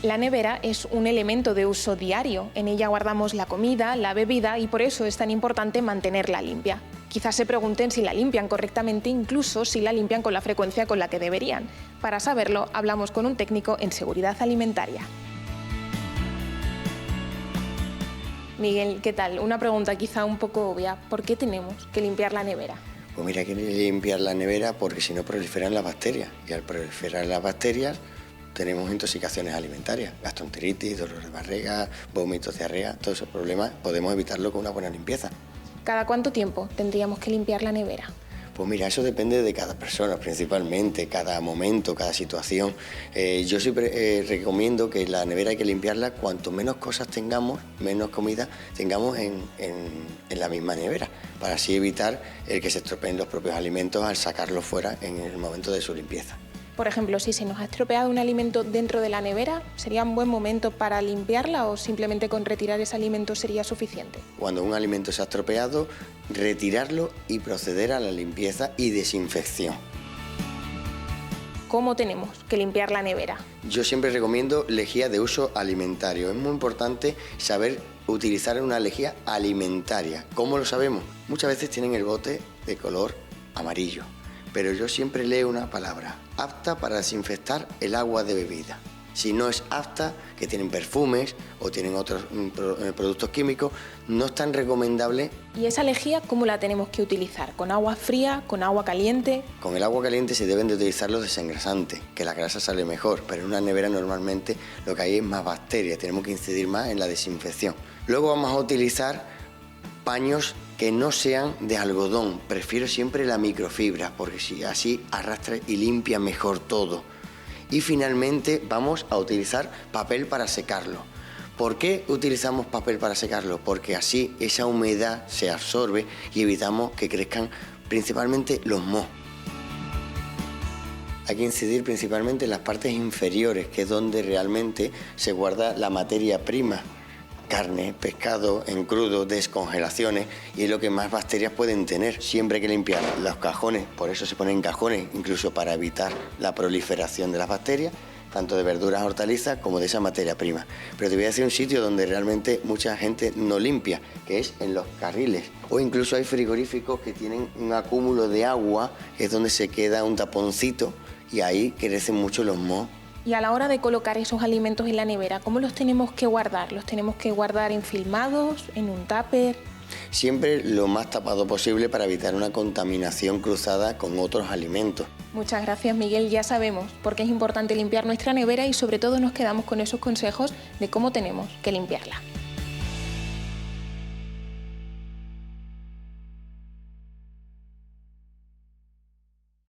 La nevera es un elemento de uso diario. En ella guardamos la comida, la bebida y por eso es tan importante mantenerla limpia. Quizás se pregunten si la limpian correctamente, incluso si la limpian con la frecuencia con la que deberían. Para saberlo, hablamos con un técnico en seguridad alimentaria. Miguel, ¿qué tal? Una pregunta quizá un poco obvia. ¿Por qué tenemos que limpiar la nevera? Pues mira, hay que limpiar la nevera porque si no proliferan las bacterias. Y al proliferar las bacterias tenemos intoxicaciones alimentarias, gastroenteritis, dolor de barriga, vómitos, diarrea, todos esos problemas podemos evitarlo con una buena limpieza. ¿Cada cuánto tiempo tendríamos que limpiar la nevera? Pues mira, eso depende de cada persona, principalmente, cada momento, cada situación. Yo siempre recomiendo que la nevera hay que limpiarla cuanto menos cosas tengamos, menos comida tengamos en la misma nevera, para así evitar el que se estropeen los propios alimentos al sacarlos fuera en el momento de su limpieza. Por ejemplo, si se nos ha estropeado un alimento dentro de la nevera, ¿sería un buen momento para limpiarla o simplemente con retirar ese alimento sería suficiente? Cuando un alimento se ha estropeado, retirarlo y proceder a la limpieza y desinfección. ¿Cómo tenemos que limpiar la nevera? Yo siempre recomiendo lejía de uso alimentario. Es muy importante saber utilizar una lejía alimentaria. ¿Cómo lo sabemos? Muchas veces tienen el bote de color amarillo, pero yo siempre leo una palabra, apta para desinfectar el agua de bebida. Si no es apta, que tienen perfumes o tienen otros productos químicos, no es tan recomendable. ¿Y esa lejía cómo la tenemos que utilizar? ¿Con agua fría? ¿Con agua caliente? Con el agua caliente se deben de utilizar los desengrasantes, que la grasa sale mejor, pero en una nevera normalmente lo que hay es más bacterias, tenemos que incidir más en la desinfección. Luego vamos a utilizar paños que no sean de algodón, prefiero siempre la microfibra, porque si así arrastra y limpia mejor todo. Y finalmente vamos a utilizar papel para secarlo. ¿Por qué utilizamos papel para secarlo? Porque así esa humedad se absorbe y evitamos que crezcan principalmente los mohos. Hay que incidir principalmente en las partes inferiores, que es donde realmente se guarda la materia prima. Carne, pescado en crudo, descongelaciones, y es lo que más bacterias pueden tener. Siempre hay que limpiar los cajones, por eso se ponen cajones, incluso para evitar la proliferación de las bacterias, tanto de verduras, hortalizas, como de esa materia prima. Pero te voy a decir un sitio donde realmente mucha gente no limpia, que es en los carriles. O incluso hay frigoríficos que tienen un acúmulo de agua, es donde se queda un taponcito, y ahí crecen mucho los mohos. Y a la hora de colocar esos alimentos en la nevera, ¿cómo los tenemos que guardar? ¿Los tenemos que guardar enfilmados, en un tupper? Siempre lo más tapado posible para evitar una contaminación cruzada con otros alimentos. Muchas gracias, Miguel. Ya sabemos por qué es importante limpiar nuestra nevera y sobre todo nos quedamos con esos consejos de cómo tenemos que limpiarla.